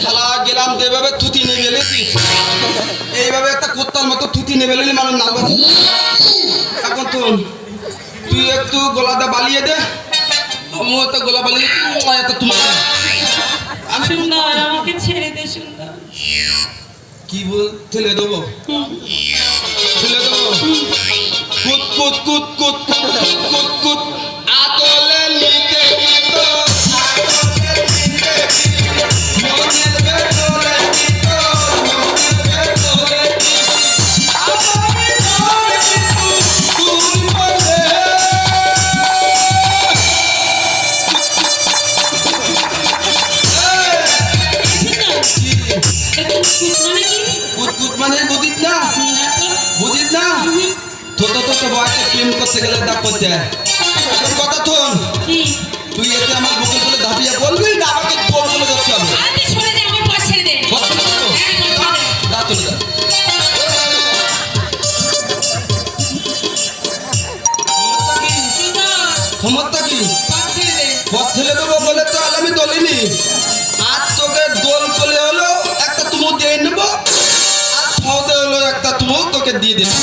শালা গেলাম যেভাবে থুতি নিয়ে গেলে এইভাবে একটা কুত্তার মতো থুতি নেবে মানুষ না। এখন তো তুই একটু গলাটা বালিয়ে দে, আমিও একটা গলা বালিয়ে তোমার আমি সুন্দর আমাকে ছেড়ে দে সুন্দর। কি বল ঠেলে দেবো ঠেলে দেবো কুত কুত কুত কুত কুত কুত আতলে নিতে প্রেম করতে গেলে ডাক করতে কথা শোন, তুই এতে আমার বুকে বলে ধাপিয়া বলবি না আমাকে তোর বলে ধরতে হবে? ক্ষমতা কি পথ ছেড়ে দেবো বলে তো আমি দলিনি। আর তোকে দোল বলে হলো একটা তুমো দিয়ে নেবো, আর ফদে হলো একটা তুমো তোকে দিয়ে দেবো।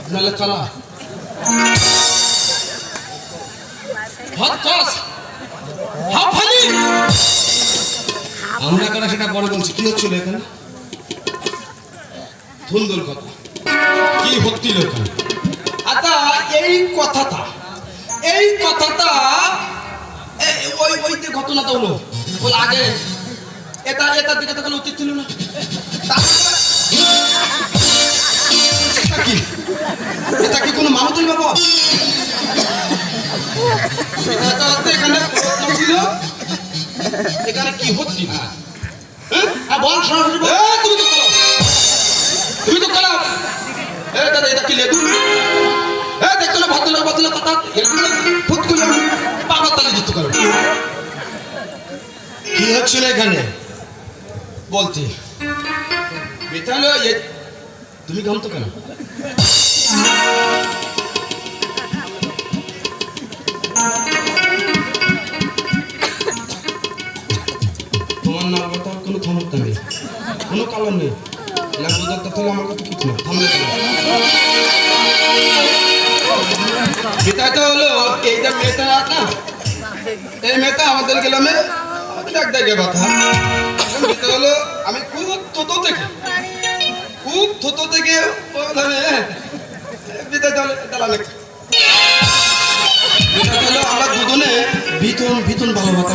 আপনার কালা আমরা কেন সেটা পরে বলছি। কি হচ্ছিল এখানে? সুন্দর কথা কি হচ্ছিল এখানে? আচ্ছা এই কথাটা ওই যে ঘটনাটা হলো বল আগে এটা দিকে তখন উচিত ছিল না। এটা কি কোনো মানতের ব্যাপার? এখানে এখানে কি হচ্ছে না? বল তুমি তো খারাপ। দাদা এটা কি লেদু? দেখতে ভাতলা ভাতলা কথা বাবার তালে দিতে পারো। কি হচ্ছিল এখানে বলছি? তুমি ঘামতো কেন? তোমার না কথার কোনো ক্ষমতা নেই, কোনো কারণ নেই। আমার কথা কিছু না, থামলে বিতাটা হলো এই যে মেয়েটা না, এই মেয়েটা আমাদের গ্রামে এক জায়গায় কথা হলো। আমি খুব ছোট থেকে আমরা দুজনে ভীষণ ভালোবাসা।